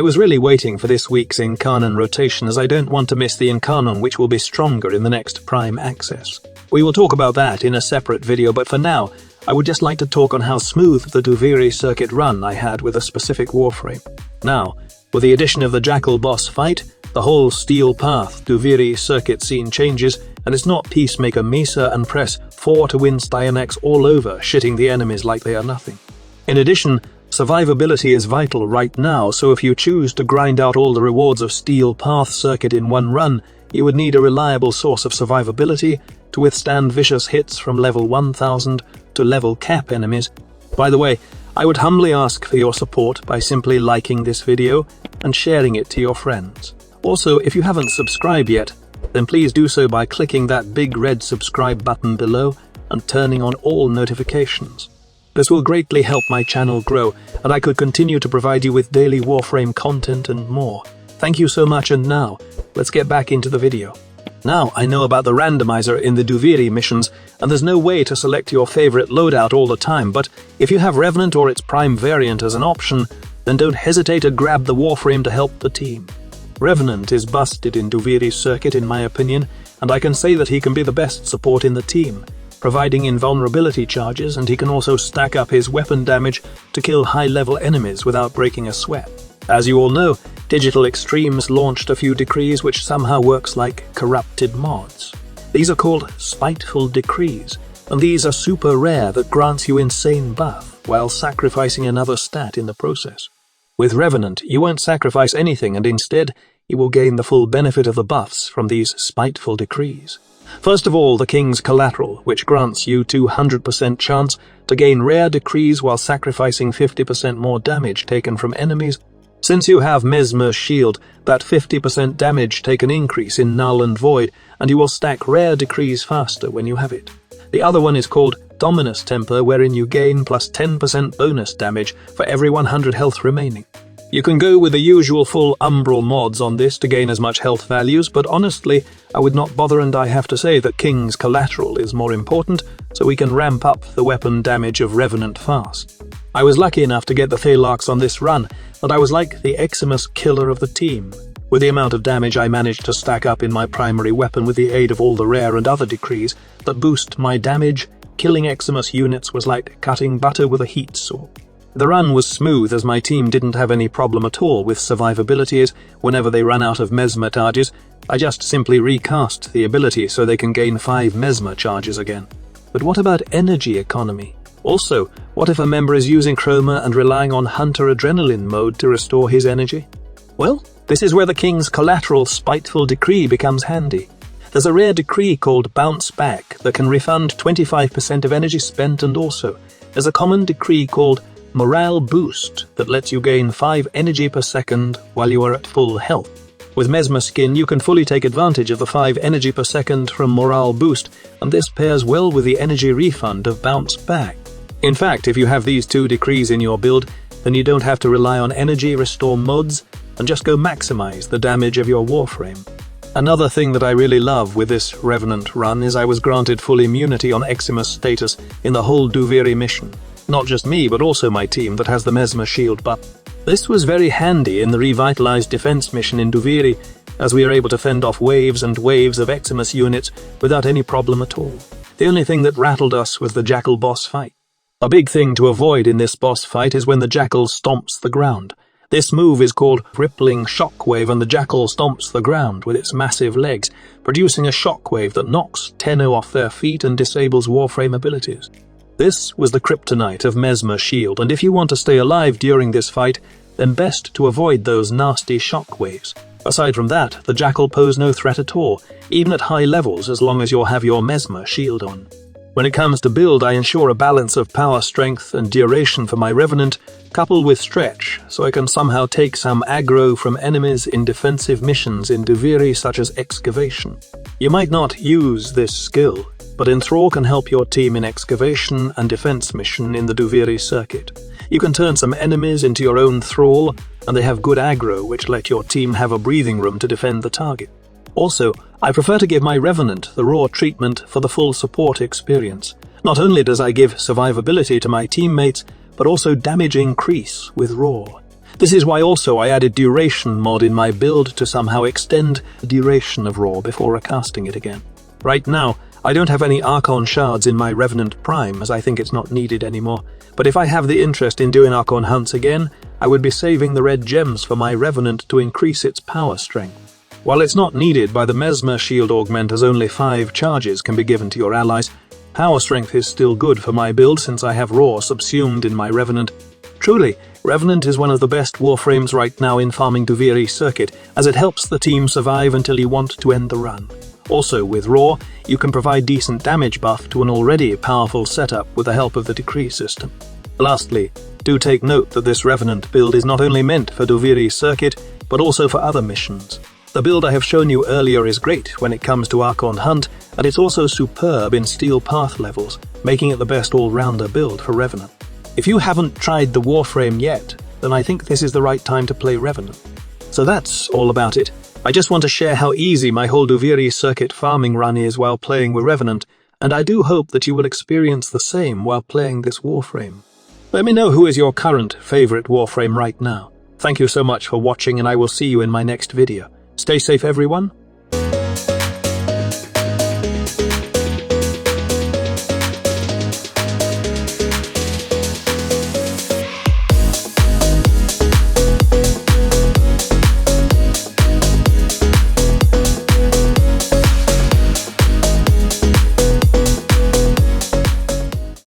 I was really waiting for this week's Incarnon rotation as I don't want to miss the Incarnon which will be stronger in the next Prime Access. We will talk about that in a separate video, but for now, I would just like to talk on how smooth the Duviri circuit run I had with a specific Warframe. Now, with the addition of the Jackal boss fight, the whole Steel Path Duviri circuit scene changes, and it's not Peacemaker Mesa and press 4 to win Styanax all over, shitting the enemies like they are nothing. In addition, survivability is vital right now, so if you choose to grind out all the rewards of Steel Path circuit in one run, you would need a reliable source of survivability to withstand vicious hits from level 1000 to level cap enemies. By the way, I would humbly ask for your support by simply liking this video and sharing it to your friends. Also, if you haven't subscribed yet, then please do so by clicking that big red subscribe button below and turning on all notifications. This will greatly help my channel grow, and I could continue to provide you with daily Warframe content and more. Thank you so much, and now, let's get back into the video. Now, I know about the randomizer in the Duviri missions, and there's no way to select your favorite loadout all the time, but if you have Revenant or its Prime variant as an option, then don't hesitate to grab the Warframe to help the team. Revenant is busted in Duviri's circuit in my opinion, and I can say that he can be the best support in the team, providing invulnerability charges, and he can also stack up his weapon damage to kill high-level enemies without breaking a sweat. As you all know, Digital Extremes launched a few decrees which somehow works like corrupted mods. These are called Spiteful Decrees, and these are super rare that grants you insane buff while sacrificing another stat in the process. With Revenant, you won't sacrifice anything, and instead, you will gain the full benefit of the buffs from these Spiteful Decrees. First of all, the King's Collateral, which grants you 200% chance to gain rare decrees while sacrificing 50% more damage taken from enemies. Since you have Mesmer's Shield, that 50% damage taken increase in Null and Void, and you will stack rare decrees faster when you have it. The other one is called Dominus Temper, wherein you gain plus 10% bonus damage for every 100 health remaining. You can go with the usual full Umbral mods on this to gain as much health values, but honestly, I would not bother, and I have to say that King's Collateral is more important, so we can ramp up the weapon damage of Revenant fast. I was lucky enough to get the Thalarx on this run, and I was like the Eximus killer of the team. With the amount of damage I managed to stack up in my primary weapon with the aid of all the rare and other decrees that boost my damage, killing Eximus units was like cutting butter with a heat saw. The run was smooth as my team didn't have any problem at all with survivability, as whenever they ran out of Mesmer charges, I just simply recast the ability so they can gain 5 Mesmer charges again. But what about energy economy? Also, what if a member is using Chroma and relying on Hunter Adrenaline mode to restore his energy? Well, this is where the King's Collateral Spiteful Decree becomes handy. There's a rare decree called Bounce Back that can refund 25% of energy spent, and also there's a common decree called Morale Boost that lets you gain 5 energy per second while you are at full health. With Mesmer Skin, you can fully take advantage of the 5 energy per second from Morale Boost, and this pairs well with the energy refund of Bounce Back. In fact, if you have these 2 decrees in your build, then you don't have to rely on energy restore mods and just go maximize the damage of your Warframe. Another thing that I really love with this Revenant run is I was granted full immunity on Eximus status in the whole Duviri mission. Not just me, but also my team that has the Mesmer Shield button. This was very handy in the revitalized defense mission in Duviri, as we are able to fend off waves and waves of Eximus units without any problem at all. The only thing that rattled us was the Jackal boss fight. A big thing to avoid in this boss fight is when the Jackal stomps the ground. This move is called Rippling Shockwave, and the Jackal stomps the ground with its massive legs, producing a shockwave that knocks Tenno off their feet and disables Warframe abilities. This was the kryptonite of Mesmer Shield, and if you want to stay alive during this fight, then best to avoid those nasty shockwaves. Aside from that, the Jackal pose no threat at all, even at high levels, as long as you have your Mesmer Shield on. When it comes to build, I ensure a balance of power, strength, and duration for my Revenant, coupled with stretch, so I can somehow take some aggro from enemies in defensive missions in Duviri such as Excavation. You might not use this skill, but Enthrall can help your team in Excavation and Defense mission in the Duviri circuit. You can turn some enemies into your own thrall, and they have good aggro which let your team have a breathing room to defend the target. Also, I prefer to give my Revenant the raw treatment for the full support experience. Not only does I give survivability to my teammates, but also damage increase with raw. This is why also I added duration mod in my build to somehow extend the duration of Raw before casting it again. Right now, I don't have any Archon shards in my Revenant Prime as I think it's not needed anymore, but if I have the interest in doing Archon hunts again, I would be saving the red gems for my Revenant to increase its power strength. While it's not needed by the Mesmer shield augment as only 5 charges can be given to your allies, power strength is still good for my build since I have Raw subsumed in my Revenant. Truly, Revenant is one of the best Warframes right now in farming Duviri circuit, as it helps the team survive until you want to end the run. Also, with Raw, you can provide decent damage buff to an already powerful setup with the help of the decree system. Lastly, do take note that this Revenant build is not only meant for Duviri circuit, but also for other missions. The build I have shown you earlier is great when it comes to Archon Hunt, and it's also superb in Steel Path levels, making it the best all-rounder build for Revenant. If you haven't tried the Warframe yet, then I think this is the right time to play Revenant. So that's all about it. I just want to share how easy my whole Duviri circuit farming run is while playing with Revenant, and I do hope that you will experience the same while playing this Warframe. Let me know who is your current favorite Warframe right now. Thank you so much for watching, and I will see you in my next video. Stay safe, everyone.